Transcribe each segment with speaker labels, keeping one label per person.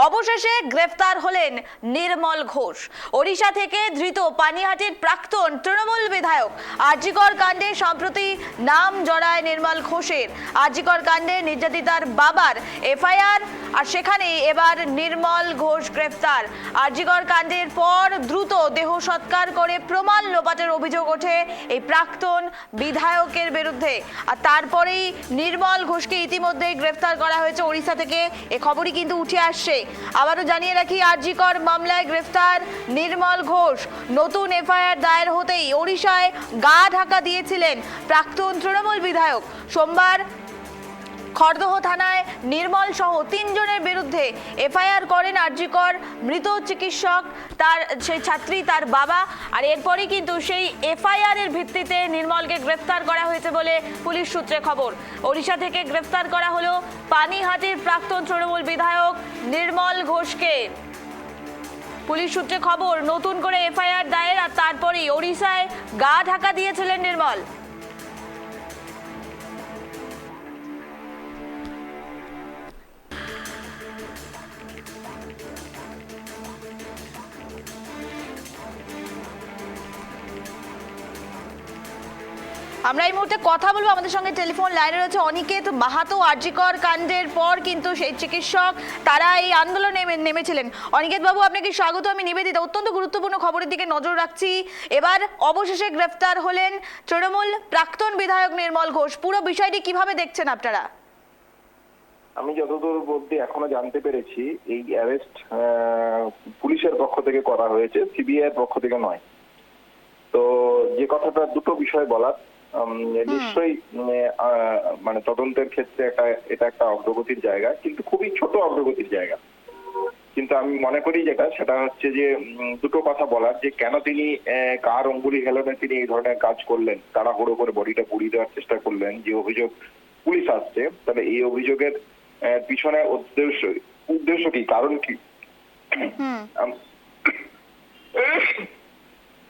Speaker 1: অবশেষে গ্রেফতার হলেন নির্মল ঘোষ। ওড়িশা থেকে ধৃত পানিহাটির প্রাক্তন তৃণমূল বিধায়ক। আরজিকর কাণ্ডে সম্প্রতি নাম জড়ায় নির্মল ঘোষের। আরজিকর কাণ্ডে নির্যাতিতার বাবার এফআইআর, আর সেখানে এবার নির্মল ঘোষ গ্রেফতার। আরজিকর কাণ্ডের পর দ্রুত দেহ সৎকার করে প্রমাণ লোপাটের অভিযোগ ওঠে এই প্রাক্তন বিধায়কের বিরুদ্ধে, আর তারপরেই নির্মল ঘোষকে ইতিমধ্যে গ্রেফতার করা হয়েছে ওড়িশা থেকে। এ খবরই কিন্তু উঠে আসছে। আবারও জানিয়ে রাখি, আরজিকর মামলায় গ্রেফতার নির্মল ঘোষ। নতুন এফআইআর দায়ের হতেই ওড়িশায় গা ঢাকা দিয়েছিলেন প্রাক্তন তৃণমূল বিধায়ক। সোমবার খড়দহ থানায় নির্মল সহ 3 জনের বিরুদ্ধে এফআইআর করেন আরজিকর মৃত চিকিৎসক, তার সেই ছাত্রী, তার বাবা। আর এরপরই কিন্তু সেই এফআইআর এর ভিত্তিতে নির্মলকে গ্রেফতার করা হয়েছে বলে পুলিশ সূত্রে খবর। ওড়িশা থেকে গ্রেফতার করা হলো পানিহাটির প্রাক্তন তৃণমূল বিধায়ক নির্মল ঘোষকে। পুলিশ সূত্রে খবর, নতুন করে এফআইআর দায়ের, আর তারপরেই ওড়িশায় গা ঢাকা দিয়েছিলেন নির্মল। আমরা এই মুহূর্তে কথা বলবো, আমাদের সঙ্গে টেলিফোন লাইনে রয়েছে অনিকেত মাহাতো। আরজিকর কাণ্ডের পর কিন্তু সেই চিকিৎসক তারা এই আন্দোলনে নেমেছিলেন। অনিকেত বাবু, আপনাকে স্বাগত। আমি নিবেদিতা। অত্যন্ত গুরুত্বপূর্ণ খবরের দিকে নজর রাখছি। এবার অবশেষে গ্রেফতার হলেন তৃণমূল প্রাক্তন বিধায়ক নির্মল ঘোষ। পুরো বিষয়টি কিভাবে দেখছেন আপনারা?
Speaker 2: আমি যতদূর অবধি এখনো জানতে পেরেছি, এই অ্যারেস্ট পুলিশের পক্ষ থেকে করা হয়েছে, সিবিআই এর পক্ষ থেকে নয়। তো যে কথাটা, দুটো বিষয় বলার, নিশ্চয়ই মানে তদন্তের ক্ষেত্রে এটা একটা অগ্রগতির জায়গা, কিন্তু খুবই ছোট অগ্রগতির জায়গা। কিন্তু আমি মনে করি সেটা হচ্ছে যে দুটো কথা বলার, যে কেন তিনি কার অঙ্গুলি হেলনে তিনি এই ধরনের কাজ করলেন, তাড়াহুড়ো করে বডিটা পুড়িয়ে দেওয়ার চেষ্টা করলেন। যে অভিযোগ পুলিশ আসছে, তাহলে এই অভিযোগের পিছনে উদ্দেশ্য কি, কারণ কি?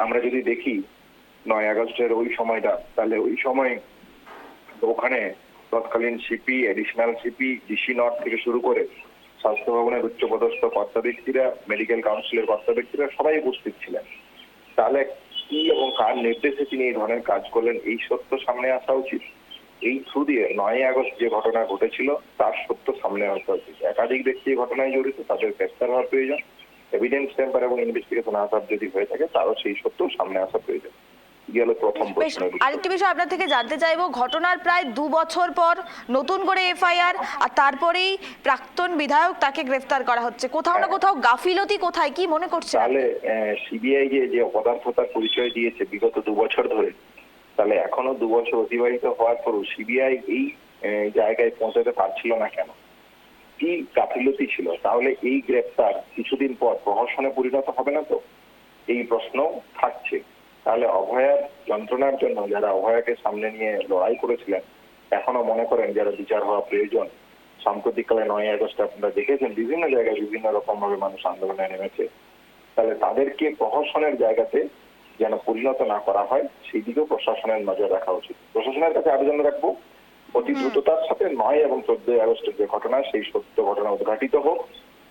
Speaker 2: আমরা যদি দেখি 9 আগস্টের ওই সময়টা, তাহলে ওই সময় ওখানে তৎকালীন CP, additional CP, DC north থেকে শুরু করে স্বাস্থ্য ভবনের উচ্চপদস্থ কর্তা ব্যক্তিরা, মেডিকেল কাউন্সিলের কর্তা ব্যক্তিরা সবাই উপস্থিত ছিলেন। তাহলে কি এবং কার নির্দেশে তিনি এই ধরনের কাজ করলেন, এই সত্য সামনে আসা উচিত। এই থ্রু দিয়ে 9 আগস্ট যে ঘটনা ঘটেছিল তার সত্য সামনে আসা উচিত। একাধিক ব্যক্তি এই ঘটনায় জড়িত, তাদের গ্রেফতার হওয়ার প্রয়োজন। এভিডেন্স টেম্পার এবং ইনভেস্টিগেশন আসার যদি হয়ে থাকে, তারও সেই সত্য সামনে আসা প্রয়োজন।
Speaker 1: আরেকটি বিষয় আপনার থেকে জানতে চাইবো, ঘটনার প্রায় 2 বছর পর নতুন করে এফআইআর, আর তারপরেই প্রাক্তন বিধায়ক, তাকে গ্রেফতার করা হচ্ছে। কোথাও না কোথাও গাফিলতি কোথায়, কি মনে করছেন?
Speaker 2: তাহলে সিবিআই যে অপদার্থতার পরিচয় দিয়েছে বিগত 2 বছর ধরে, তাহলে এখনো 2 বছর অতিবাহিত হওয়ার পরও সিবিআই এই জায়গায় পৌঁছাতে পারছিল না কেন? কি গাফিলতি ছিল? তাহলে এই গ্রেফতার কিছুদিন পর প্রহসনে পরিণত হবে না তো? এই প্রশ্ন থাকছে। তাহলে অভয়ার যন্ত্রণার জন্য যারা অভয়াকে সামনে নিয়ে লড়াই করেছিলেন, এখনো মনে করেন যারা বিচার হওয়া প্রয়োজন। সাম্প্রতিককালে 9 আগস্ট আপনারা দেখেছেন বিভিন্ন জায়গায় বিভিন্ন রকম ভাবে মানুষ আন্দোলনে নেমেছে। তাহলে তাদেরকে প্রহসনের জায়গাতে যেন পরিণত না করা হয়, সেই দিকেও প্রশাসনের নজর রাখা উচিত। প্রশাসনের কাছে আবেদন রাখবো, অতি দ্রুততার সাথে 9 এবং 14 আগস্টের যে ঘটনা, সেই সত্য ঘটনা উদ্ঘাটিত হোক,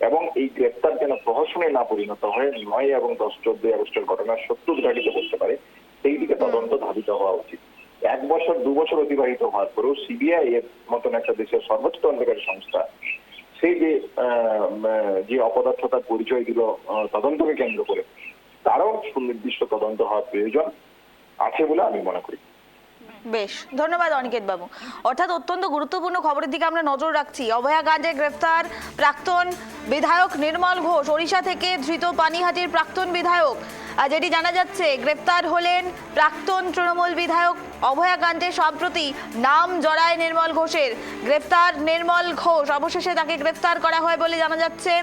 Speaker 2: এবং এই গ্রেপ্তার যেন প্রহসনে না পরিণত হয়, 9 এবং 10-14 আগস্টের ঘটনার সত্য উদ্ঘাটিত করতে পারে, সেই দিকে তদন্ত ধাবিত হওয়া উচিত। 1 বছর 2 বছর অতিবাহিত হওয়ার পরেও সিবিআই এর মতন একটা দেশের সর্বোচ্চ তদন্তকারী সংস্থা সেই যে অপদার্থতার পরিচয় দিল তদন্তকে কেন্দ্র করে, তারও সুনির্দিষ্ট তদন্ত হওয়ার প্রয়োজন আছে বলে আমি মনে করি।
Speaker 1: বেশ, ধন্যবাদ অনিকেত বাবু। অর্থাৎ অত্যন্ত গুরুত্বপূর্ণ খবরের দিকে আমরা নজর রাখছি। অভয়া কাণ্ডে গ্রেফতার প্রাক্তন বিধায়ক নির্মল ঘোষ। ওড়িশা থেকে ধৃত পানিহাটির প্রাক্তন বিধায়ক। যেটি জানা যাচ্ছে, গ্রেফতার হলেন প্রাক্তন তৃণমূল বিধায়ক। অভয়া কাণ্ডে সম্প্রতি নাম জড়ায় নির্মল ঘোষের। গ্রেফতার নির্মল ঘোষ, অবশেষে তাকে গ্রেফতার করা হয় বলে জানা যাচ্ছে।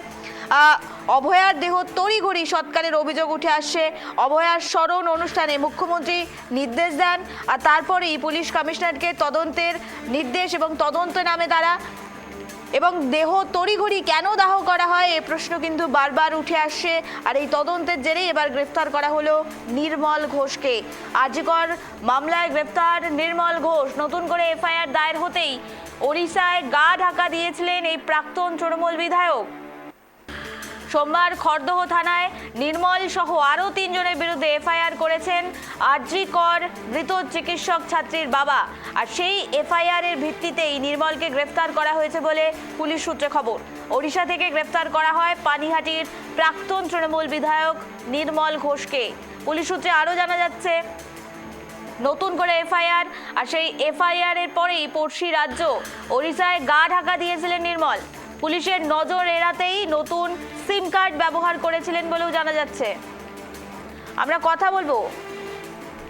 Speaker 1: অভয়ার দেহ তড়িঘড়ি সৎকারের অভিযোগ উঠে আসছে। অভয়ার স্মরণ অনুষ্ঠানে মুখ্যমন্ত্রী নির্দেশ দেন, আর তারপরেই পুলিশ কমিশনারকে তদন্তের নির্দেশ এবং তদন্ত নামে তারা, এবং দেহ তড়িঘড়ি কেন দাহ করা হয় এই প্রশ্ন কিন্তু বারবার উঠে আসছে। আর এই তদন্তের জেরেই এবার গ্রেফতার করা হলো নির্মল ঘোষকে। আরজিকর মামলায় গ্রেফতার নির্মল ঘোষ। নতুন করে এফআইআর দায়ের হতেই ওড়িশায় গা ঢাকা দিয়েছিলেন এই প্রাক্তন তৃণমূল বিধায়ক। সোমবার খড়দহ থানায় নির্মল সহ আরও 3 জনের বিরুদ্ধে এফআইআর করেছেন আরজি কর মৃত চিকিৎসক ছাত্রীর বাবা। আর সেই এফআইআর এর ভিত্তিতেই নির্মলকে গ্রেফতার করা হয়েছে বলে পুলিশ সূত্রে খবর। ওড়িশা থেকে গ্রেফতার করা হয় পানিহাটির প্রাক্তন তৃণমূল বিধায়ক নির্মল ঘোষকে। পুলিশ সূত্রে আরও জানা যাচ্ছে, নতুন করে এফআইআর, আর সেই এফআইআর এর পরেই পড়শি রাজ্য ওড়িশায় গা ঢাকা দিয়েছিলেন নির্মল। পুলিশের নজর এড়াতেই নতুন সিম কার্ড ব্যবহার করেছিলেন বলেও জানা যাচ্ছে। আমরা কথা বলবো,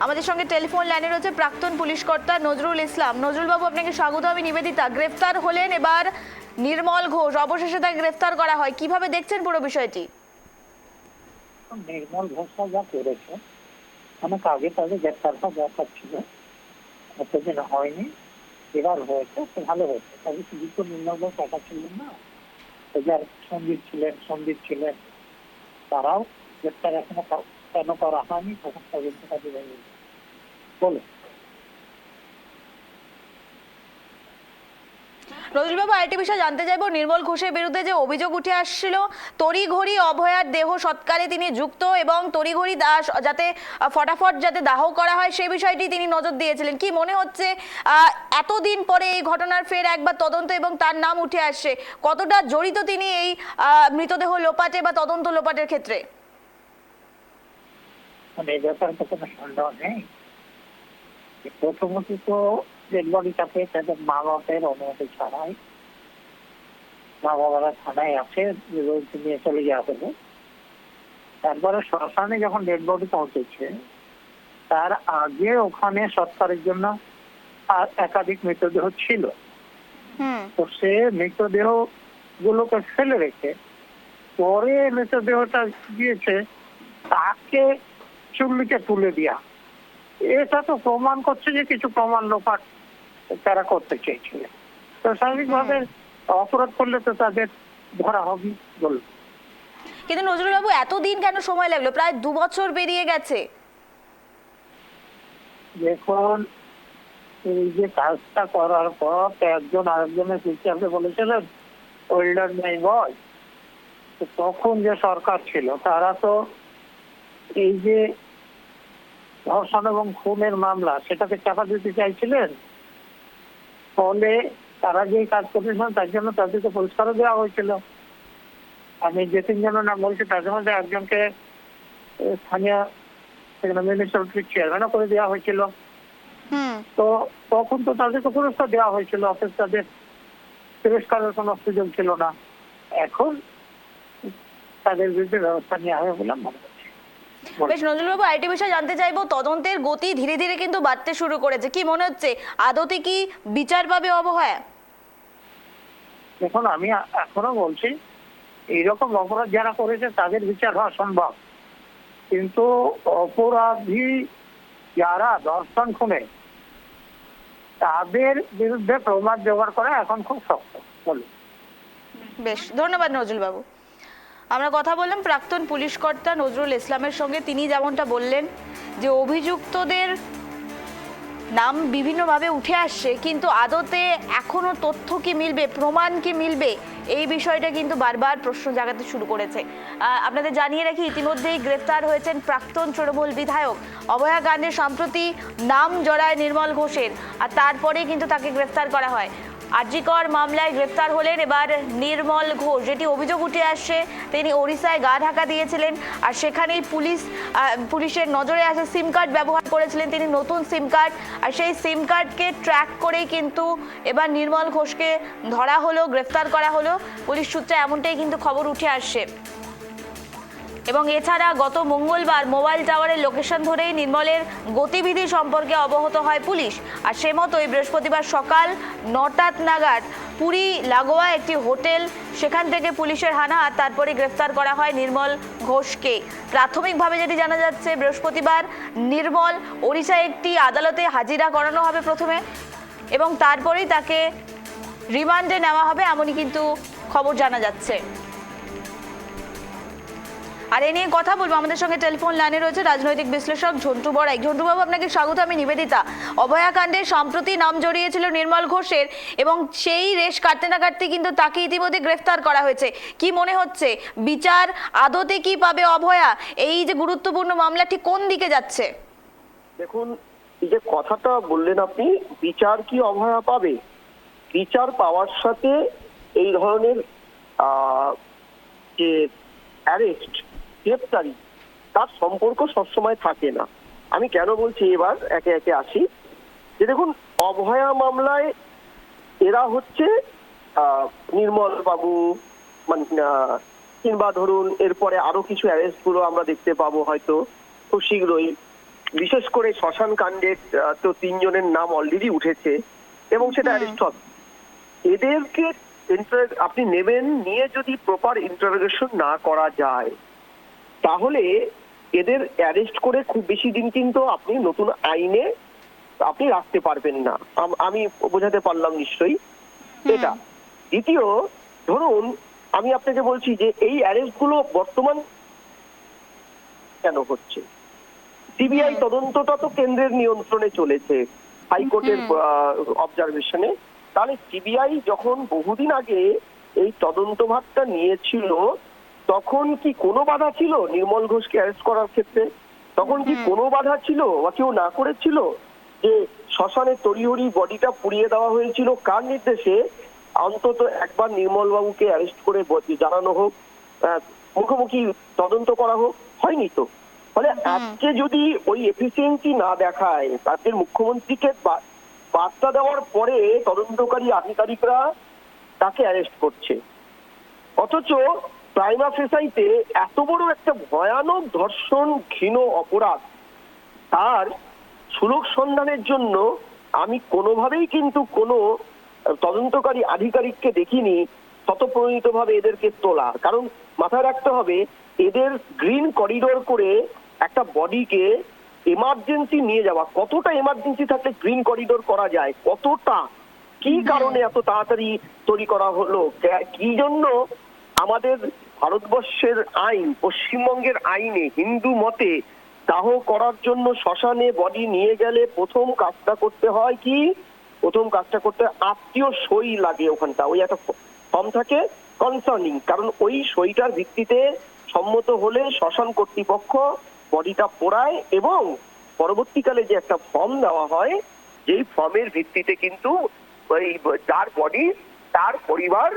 Speaker 1: আমাদের সঙ্গে টেলিফোন লাইনে রয়েছে প্রাক্তন পুলিশ কর্তা নজরুল ইসলাম। নজরুল বাবু, আপনাকে স্বাগত। আমি নিবেদিতা। গ্রেফতার হলেন এবার নির্মল ঘোষ, অবশেষে তাকে গ্রেফতার করা হয়, কিভাবে দেখছেন পুরো বিষয়টি?
Speaker 3: নির্মল ঘোষরা যা করেছে অনেক আগে তাদের গ্রেফতার হওয়া দরকার ছিল, এতদিন হয়নি, এবার হয়েছে, ভালো হয়েছে। তবে শুধু তো নির্মল ঘোষ একা ছিলেন না, যার সন্দীপ ছিলেন, তারাও গ্রেফতার এখনো কেন করা হয়নি তখন তদন্ত কাজে বলে।
Speaker 1: নজরুলবাবু, আরেকটি বিষয় জানতে চাইবো, নির্মল ঘোষের বিরুদ্ধে যে অভিযোগ উঠে আসছিল তড়িঘড়ি অভয়ার দেহ সৎকারে তিনি যুক্ত এবং তড়িঘড়ি যাতে ফটাফট যাতে দাহ করা হয় সেই বিষয়টি তিনি নজর দিয়েছিলেন। কি মনে হচ্ছে এতদিন পরে এই ঘটনার ফের একবার তদন্ত এবং তার নাম উঠে আসছে, কতটা জড়িত তিনি এই মৃতদেহ লোপাটে বা তদন্ত লোপাটের ক্ষেত্রে?
Speaker 3: এই ব্যাপারে তো কোনো সন্দেহ নেই। প্রথমত তো ডেড বডিটাকে তাদের মা বাপের অনুমতি ছাড়াই মা বাবারা থানায় আছে, নিয়ে চলে যাওয়া হলো। তারপরে শ্মশানে যখন ডেড বডি পৌঁছেছে তার আগে ওখানে সৎকারের জন্য একাধিক মৃতদেহ ছিল। তো সে মৃতদেহ গুলোকে ফেলে রেখে পরে মৃতদেহটা দিয়েছে তাকে চুল্লিতে তুলে দেওয়া। এটা তো প্রমাণ করছে যে কিছু প্রমাণ লোপাট তারা করতে চেয়েছিলেন। তো স্বাভাবিকভাবে অপরাধ করলে তো তাদের ধরা হবে বলল।
Speaker 1: কিন্তু নজরুলবাবু, এতদিন কেন সময় লাগলো? প্রায় 2 বছর পেরিয়ে গেছে।
Speaker 3: দেখুন, এই যে কাজটা করার পর একজন আরেকজনের পিছিয়ে বলেছিলেন ওল্ডার নাই বয়, তো তখন যে সরকার ছিল তারা তো এই যে ধর্ষণ এবং খুনের মামলা সেটাকে চাপা দিতে চাইছিলেন। ফলে তারা যে কাজ করেছিলেন তার জন্য তাদেরকে পুরস্কারও দেওয়া হয়েছিল। আমি যে 3 জনের নাম বলছি তাদের মধ্যে একজনকে স্থানীয় মিউনিসিপ্যালিটির চেয়ারম্যানও করে দেওয়া হয়েছিল। তো তখন তো তাদেরকে পুরস্কার দেওয়া হয়েছিল, অথচ তাদের পুরস্কারের কোনো সুযোগ ছিল না। এখন তাদের বিরুদ্ধে ব্যবস্থা নেওয়া হবে বলে মনে করছি।
Speaker 1: বেশ, নজরুলবাবু, আরেকটি বিষয় জানতে চাইবো, তদন্তের গতি ধীরে ধীরে কিন্তু বাড়তে শুরু করেছে, কি মনে হচ্ছে আদতে কি বিচার পাবে অবহেলা?
Speaker 3: দেখুন, আমি এখনো বলছি এইরকম অপরাধ যারা করেছে তাদের বিচার হওয়া সম্ভব, কিন্তু অপরাধী যারা ধর্ষণ খুনে তাদের বিরুদ্ধে প্রমাণ জোগাড় করা এখন খুব শক্ত। বলুন।
Speaker 1: বেশ, ধন্যবাদ নজরুলবাবু। আমরা কথা বললাম প্রাক্তন পুলিশ কর্তা নজরুল ইসলামের সঙ্গে। তিনি যেমনটা বললেন যে অভিযুক্তদের নাম বিভিন্নভাবে উঠে আসছে, কিন্তু আদতে এখনো তথ্য কি মিলবে, প্রমাণ কি মিলবে, এই বিষয়টা কিন্তু বারবার প্রশ্ন জাগাতে শুরু করেছে। আপনাদের জানিয়ে রাখি, ইতিমধ্যেই গ্রেফতার হয়েছেন প্রাক্তন তৃণমূল বিধায়ক। অভয়া কাণ্ডে সম্প্রতি নাম জড়ায় নির্মল ঘোষের, আর তারপরেই কিন্তু তাকে গ্রেফতার করা হয়। আরজি কর মামলায় গ্রেফতার হলেন এবার নির্মল ঘোষ। যেটি অভিযোগ উঠে আসছে, তিনি ওড়িশায় গা ঢাকা দিয়েছিলেন, আর সেখানেই পুলিশের নজরে আসে সিম কার্ড ব্যবহার করেছিলেন তিনি, নতুন সিম কার্ড। আর সেই সিম কার্ডকে ট্র্যাক করেই কিন্তু এবার নির্মল ঘোষকে ধরা হলো, গ্রেফতার করা হলো। পুলিশ সূত্রে এমনটাই কিন্তু খবর উঠে আসছে। এবং এছাড়া গত মঙ্গলবার মোবাইল টাওয়ারের লোকেশন ধরেই নির্মলের গতিবিধি সম্পর্কে অবগত হয় পুলিশ। আর সে মতোই বৃহস্পতিবার সকাল 9টা নাগাদ পুরী লাগোয়া একটি হোটেল, সেখান থেকে পুলিশের হানা, আর তারপরে গ্রেফতার করা হয় নির্মল ঘোষকে। প্রাথমিকভাবে যেটি জানা যাচ্ছে, বৃহস্পতিবার নির্মল ওড়িশায় একটি আদালতে হাজিরা করানো হবে প্রথমে, এবং তারপরেই তাকে রিমান্ডে নেওয়া হবে, এমনই কিন্তু খবর জানা যাচ্ছে। আর এ নিয়ে কথা বলবো, আমাদের সঙ্গে টেলিফোন লাইনে রয়েছে রাজনৈতিক বিশ্লেষক ঝন্টু বড়াই। ঝন্টুবাবু, আপনাকে স্বাগত। আমি নিবেদিতা। অভয়াকাণ্ডে সম্প্রতি নাম জড়িয়েছিল নির্মল ঘোষের, এবং সেই রেশ কাটতে না কাটতে কিন্তু তাকে ইতিমধ্যে গ্রেফতার করা হয়েছে। কি মনে হচ্ছে, বিচার আদতে কি পাবে অভয়া? এই যে গুরুত্বপূর্ণ মামলা ঠিক কোন দিকে যাচ্ছে?
Speaker 4: দেখুন, এই যে কথাটা বললেন আপনি, বিচার কি অভয়া পাবে? বিচার পাওয়ার সাথে এই ধরনের যে অ্যারেস্ট, গ্রেফতারি, তার সম্পর্ক সবসময় থাকে না। আমি কেন বলছি, এবার একে একে আসি। যে দেখুন, অভয়া মামলায় এরা হচ্ছে নির্মল বাবু, মানে কিংবা ধরুন এরপরে আরো কিছু অ্যারেস্ট গুলো আমরা দেখতে পাবো হয়তো খুব শীঘ্রই। বিশেষ করে শ্মশান কাণ্ডের তো 3 জনের নাম অলরেডি উঠেছে এবং সেটা অ্যারেস্ট হবে। এদেরকে আপনি নেবেন, নিয়ে যদি প্রপার ইন্টারোগেশন না করা যায় তাহলে এদের অ্যারেস্ট করে খুব বেশি দিন কিন্তু আপনি নতুন আইনে আপনি রাখতে পারবেন না। আমি বোঝাতে পারলাম নিশ্চয়ই এটা। দ্বিতীয়, ধরুন আমি আপনাকে বলছি যে এই অ্যারেস্ট গুলো বর্তমান কেন হচ্ছে? সিবিআই তদন্তটা তো কেন্দ্রের নিয়ন্ত্রণে চলেছে, হাইকোর্টের অবজারভেশনে। তাহলে সিবিআই যখন বহুদিন আগে এই তদন্তভারটা নিয়েছিল, তখন কি কোনো বাধা ছিল নির্মল ঘোষকে অ্যারেস্ট করার ক্ষেত্রে? তখন কি কোনো বাধা ছিল বা কেউ না করেছিল? যে শ্মশানে তড়িহড়ি বডিটা পুড়িয়ে দেওয়া হয়েছিল কার নির্দেশে? অন্তত একবার নির্মল বাবুকে অ্যারেস্ট করে জানানো হোক, মুখোমুখি তদন্ত করা হোক, হয়নি তো। ফলে আজকে যদি ওই এফিসিয়েন্সি না দেখায়, তাদের মুখ্যমন্ত্রীকে বার্তা দেওয়ার পরে তদন্তকারী আধিকারিকরা তাকে অ্যারেস্ট করছে, অথচ প্রাইমা ফেসাইতে এত বড় একটা ভয়ানক ধর্ষণ ঘৃণ অপরাধ, তার সুলভ সন্ধানের জন্য আমি কোনোভাবেই কিন্তু কোনো তদন্তকারী আধিকারিককে দেখিনি স্বতঃপ্রণীতভাবে এদেরকে তোলা। কারণ মাথায় রাখতে হবে, এদের গ্রিন করিডোর করে একটা বডিকে এমার্জেন্সি নিয়ে যাওয়া, কতটা এমার্জেন্সি থাকলে গ্রিন করিডোর করা যায়, কতটা, কি কারণে এত তাড়াতাড়ি তৈরি করা হলো, কি জন্য আমাদের ভারতবর্ষের আইন, পশ্চিমবঙ্গের আইনে হিন্দু মতে দাহ করার জন্য শ্মশানে বডি নিয়ে গেলে প্রথম কাজটা করতে হয় কি? প্রথম কাজটা করতে আত্মীয় সই লাগে ওখানটা, ওই একটা ফর্ম থাকে কনসার্নিং, কারণ ওই সইটার ভিত্তিতে সম্মত হলে শ্মশান কর্তৃপক্ষ বডিটা পোড়ায় এবং পরবর্তীকালে যে একটা ফর্ম দেওয়া হয়, যেই ফর্মের ভিত্তিতে কিন্তু ওই যার বডি তার পরিবার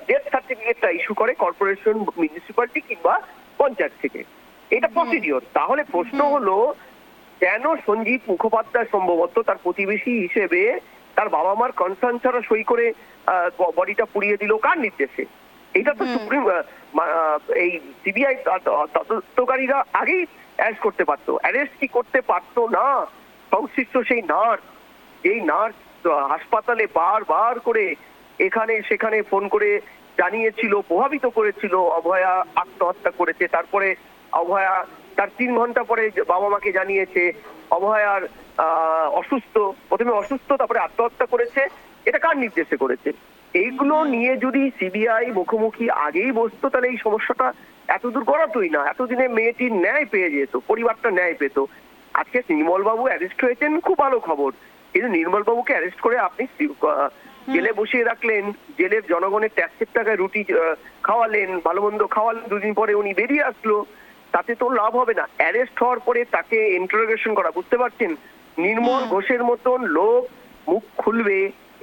Speaker 4: ডেথ সার্টিফিকেটটা ইস্যু করে কর্পোরেশন, মিউনিসিপ্যালিটি কিংবা পঞ্চায়েত থেকে। এটা প্রসিডিওর। তাহলে প্রশ্ন হলো, কেন সঞ্জীব মুখোপাধ্যায় সম্ভবত তার প্রতিবেশী হিসেবে তার বাবা মার কনসার্ন ছাড়া সই করে বডিটা পুড়িয়ে দিল কার নির্দেশে? এটা তো সুপ্রিম এই সিবিআই তদন্তকারীরা আগেই অ্যারেস্ট করতে পারতো। অ্যারেস্ট কি করতে পারতো না? সংশ্লিষ্ট সেই নার্স, যেই নার্স হাসপাতালে বারবার করে এখানে সেখানে ফোন করে জানিয়েছিল, প্রভাবিত করেছিল অভয়া আত্মহত্যা করেছে। তারপরে অভয়া তার 3 ঘন্টা পরে বাবা মাকে জানিয়েছে অভয়ার অসুস্থ, প্রথমে অসুস্থ তারপরে আত্মহত্যা করেছে। এটা কার নির্দেশে করেছে? এইগুলো নিয়ে যদি সিবিআই মুখোমুখি আগেই বসতো, তাহলে এই সমস্যাটা এতদূর গড়াতোই না। এতদিনে মেয়েটির ন্যায় পেয়ে যেত, পরিবারটা ন্যায় পেত। আজকে নির্মল বাবু অ্যারেস্ট হয়েছেন, খুব ভালো খবর। কিন্তু নির্মল বাবুকে অ্যারেস্ট করে আপনি জেলে বসিয়ে রাখলেন, জেলের জনগণের ট্যাক্সের টাকায় রুটি খাওয়ালেন, ভালো মন্দ খাওয়ালেন, 2 দিন পরে উনি বেরিয়ে আসলো, তাতে তো লাভ হবে না। অ্যারেস্ট হওয়ার পরে তাকে ইন্টারোগেশন করা, বুঝতে পারছেন? নির্মল ঘোষের মতন লোক মুখ খুলবে,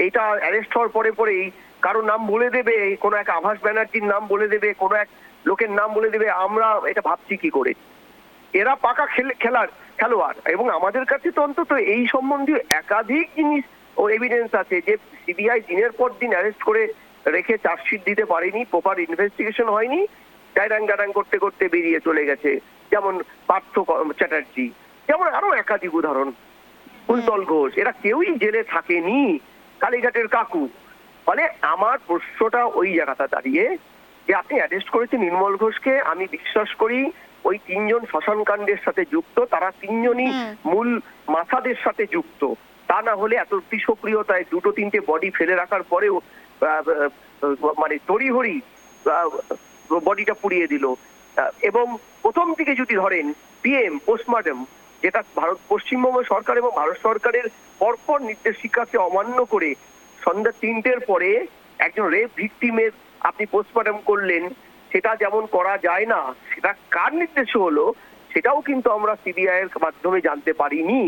Speaker 4: এটা অ্যারেস্ট হওয়ার পরে পরেই কারো নাম বলে দেবে, কোনো এক আভাস ব্যানার্জির নাম বলে দেবে, কোনো এক লোকের নাম বলে দেবে, আমরা এটা ভাবছি কি করে? এরা পাকা খেলোয়াড়। এবং আমাদের কাছে তো অন্তত এই সম্বন্ধীয় একাধিক জিনিস ও এভিডেন্স আছে যে সিবিআই দিনের পর দিন অ্যারেস্ট করে রেখে চার্জশিট দিতে পারেনি, প্রপার ইনভেস্টিগেশন হয়নি, ডাইরাং গাডাং করতে করতে বেরিয়ে চলে গেছে। যেমন পার্থ চ্যাটার্জি, যেমন আরো একাধিক উদাহরণ, কুন্তল ঘোষ, এরা কেউই জেলে থাকেনি, কালীঘাটের কাকু। ফলে আমার প্রশ্নটা ওই জায়গাটা দাঁড়িয়ে যে আপনি অ্যারেস্ট করেছেন নির্মল ঘোষকে, আমি বিশ্বাস করি ওই 3 জন শ্মশান কাণ্ডের সাথে যুক্ত, তারা 3 জনই মূল মাথাদের সাথে যুক্ত। তা না হলে এত সক্রিয়তায় 2-3টে বডি ফেলে রাখার পরেও মানে তড়িহড়ি বডিটা পুড়িয়ে দিল। এবং প্রথম দিকে যদি ধরেন পিএম পোস্টমর্টম, যেটা পশ্চিমবঙ্গ সরকার এবং ভারত সরকারের পরপর নির্দেশিকাকে অমান্য করে সন্ধ্যা 3টের পরে একজন রেপ ভিকটিমের আপনি পোস্টমর্টম করলেন, সেটা যেমন করা যায় না, সেটা কার নির্দেশে হলো সেটাও কিন্তু আমরা সিবিআই এর মাধ্যমে জানতে পারিনি।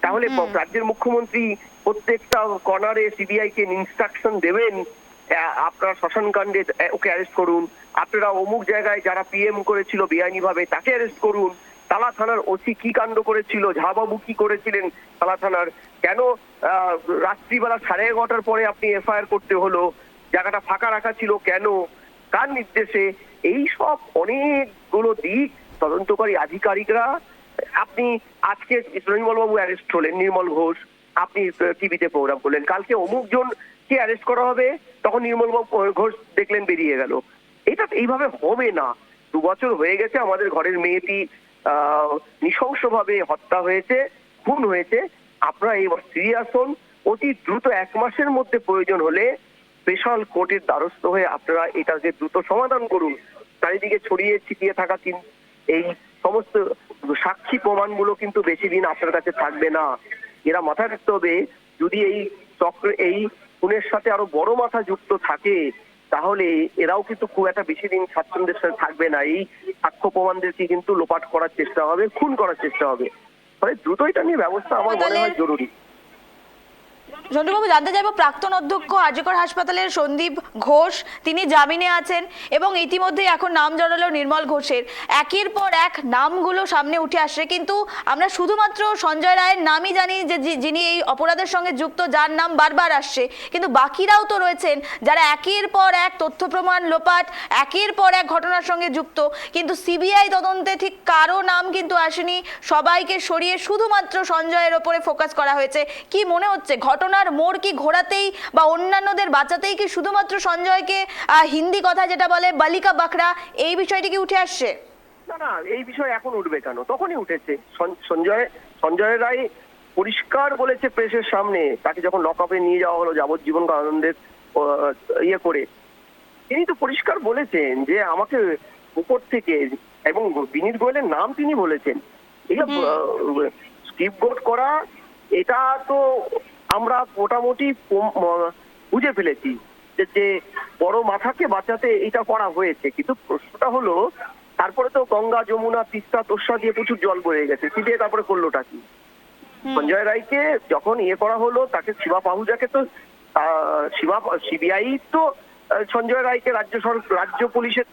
Speaker 4: তাহলে রাজ্যের মুখ্যমন্ত্রী প্রত্যেকটা কর্নারে সিবিআই কে ইনস্ট্রাকশন দেবেন, আপনারা শ্মশান কাণ্ডে ওকে অ্যারেস্ট করুন, আপনারা অমুক জায়গায় যারা পিএম করেছিল বেআইনি ভাবে তাকে অ্যারেস্ট করুন, তালা থানার ওসি কি কাণ্ড করেছিল, ঝাবাবু কি করেছিলেন তালা থানার, কেন রাত্রিবেলা 11:30টার পরে আপনি এফআইআর করতে হলো, জায়গাটা ফাঁকা রাখা ছিল কেন, কার নির্দেশে, এই সব অনেকগুলো দিক তদন্তকারী আধিকারিকরা। আপনি আজকে নির্মল বাবু অ্যারেস্ট হলেন, নির্মল ঘোষ, আপনি টিভিতে প্রোগ্রাম করলেন, কালকে অমুক জনকে অ্যারেস্ট করা হবে, তখন নির্মল বাবু ঘোষ দেখলেন বেরিয়ে গেল। এটা এইভাবে হবে না। 2 বছর হয়ে গেছে, আমাদের ঘরের মেয়েটি নৃশংসভাবে হত্যা হয়েছে, খুন হয়েছে। আপনারা এবার সিরিয়াস হন, অতি দ্রুত 1 মাসের মধ্যে প্রয়োজন হলে স্পেশাল কোর্টের দ্বারস্থ হয়ে আপনারা এটাকে দ্রুত সমাধান করুন। চারিদিকে ছড়িয়ে ছিটিয়ে থাকা এই সমস্ত সাক্ষী প্রমাণগুলো কিন্তু বেশি দিন আপনার কাছে থাকবে না। এরা মাথায় রাখতে হবে, যদি এই চক্র এই খুনের সাথে আরো বড় মাথা যুক্ত থাকে তাহলে এরাও কিন্তু খুব একটা বেশি দিন স্বাচ্ছন্দ্যের সাথে থাকবে না। এই সাক্ষ্য প্রমাণদেরকে কিন্তু লোপাট করার চেষ্টা হবে, খুন করার চেষ্টা হবে। ফলে দ্রুত এটা নিয়ে ব্যবস্থা আমার মনে হয় জরুরি।
Speaker 1: ঝন্টুবাবু, জানতে চাইবো, প্রাক্তন অধ্যক্ষ আরজিকর হাসপাতালের সন্দীপ ঘোষ তিনি জামিনে আছেন এবং ইতিমধ্যে এখন নাম জড়ালো নির্মল ঘোষের। একের পর এক নামগুলো সামনে উঠে আসছে, কিন্তু আমরা শুধুমাত্র সঞ্জয় রায়ের নামই জানি যে যিনি এই অপরাধের সঙ্গে যুক্ত, যার নাম বারবার আসছে, কিন্তু বাকিরাও তো রয়েছেন যারা একের পর এক তথ্য প্রমাণ লোপাট, একের পর এক ঘটনার সঙ্গে যুক্ত, কিন্তু সিবিআই তদন্তে ঠিক কারো নাম কিন্তু আসেনি। সবাইকে সরিয়ে শুধুমাত্র সঞ্জয়ের ওপরে ফোকাস করা হয়েছে। কি মনে হচ্ছে, ঘটনার মোড় কি ঘোরাতেই বা অন্যান্যদের বাঁচাতেই কি শুধুমাত্র সঞ্জয়কে হিন্দি কথা যেটা বলে বালিকা বাকরা, এই বিষয়টি কি উঠে আসছে?
Speaker 4: না না, এই বিষয় এখন উঠবে কেন? তখনই উঠেছে। সঞ্জয় রায় পরিষ্কার বলেছে প্রেসের সামনে, তাকে যখন লকআপে নিয়ে যাওয়া হলো যাবজ্জীবন কারাদণ্ডের ইয়ে করে, তিনি তো পরিষ্কার বলেছেন যে আমাকে উপর থেকে, এবং বিনীত গোয়েলের নাম তিনি বলেছেন। এটা স্ক্রিপ্টগোট করা, এটা তো আমরা মোটামুটি বুঝে ফেলেছি যে বড় মাথাকে বাঁচাতে এটা করা হয়েছে। কিন্তু প্রশ্নটা হলো, তারপরে তো গঙ্গা যমুনা তিস্তা তোষা দিয়ে প্রচুর জল বয়ে গেছে, সিবিআই তারপরে করলোটা কি? সঞ্জয় রায়কে যখন করা হলো, তাকে শিবা পাহুজাকে তো সিবিআই তো সঞ্জয় রায়কে রাজ্য পুলিশের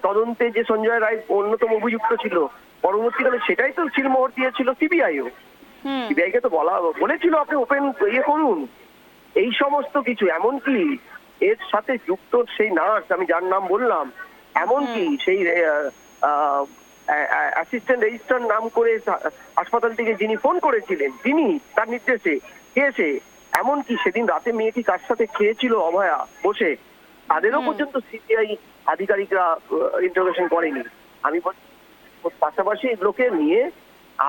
Speaker 4: তদন্তে যে সঞ্জয় রায় অন্যতম অভিযুক্ত ছিল, পরবর্তীকালে সেটাই তো সিলমোহর দিয়েছিল সিবিআইও। সিবিআই কে তো বলেছিল আপনি ওপেন করুন এই সমস্ত কিছু। এমনকি এর সাথে যুক্ত সেই নার্স, আমি যার নাম বললাম, এমনকি সেই অ্যাসিস্ট্যান্ট রেজিস্ট্রার নাম করে হাসপাতাল থেকে যিনি ফোন করেছিলেন, তিনি তার নির্দেশে খেয়েছে। এমনকি সেদিন রাতে মেয়েটি কার সাথে খেয়েছিল অভয়া বসে, তাদেরও পর্যন্ত সিবিআই আধিকারিকরা ইন্টারোগেশন করেনি। আমি পাশাপাশি এগুলোকে নিয়ে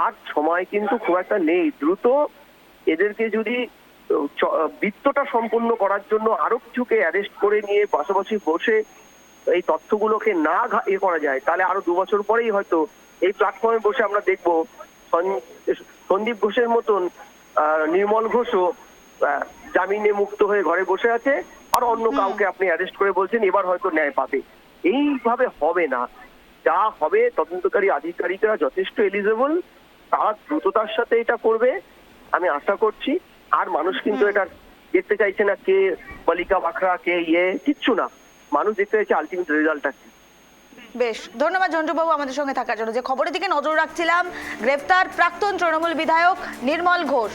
Speaker 4: আর সময় কিন্তু খুব একটা নেই। দ্রুত এদেরকে যদি বৃত্তটা সম্পূর্ণ করার জন্য আরো কিছুকে অ্যারেস্ট করে নিয়ে পাশাপাশি বসে এই তথ্যগুলোকে না করা যায়, তাহলে আরো 2 বছর পরেই হয়তো এই প্ল্যাটফর্মে বসে আমরা দেখবো সন্দীপ ঘোষের মতন নির্মল ঘোষও জামিনে মুক্ত হয়ে ঘরে বসে আছে, আর অন্য কাউকে আপনি অ্যারেস্ট করে বলছেন এবার হয়তো ন্যায় পাবে। এইভাবে হবে না। যা হবে, তদন্তকারী আধিকারিকরা যথেষ্ট এলিজেবল, তারা দ্রুততার সাথে এটা করবে আমি আশা করছি। আর মানুষ কিন্তু এটা দেখতে চাইছে না কে বালিকা বাখরা, কে কিচ্ছু না। মানুষ দেখতে চাইছে আলটিমেট রেজাল্টটা কি।
Speaker 1: বেশ, ধন্যবাদ ঝন্টুবাবু আমাদের সঙ্গে থাকার জন্য। যে খবরের দিকে নজর রাখছিলাম, গ্রেফতার প্রাক্তন তৃণমূল বিধায়ক নির্মল ঘোষ।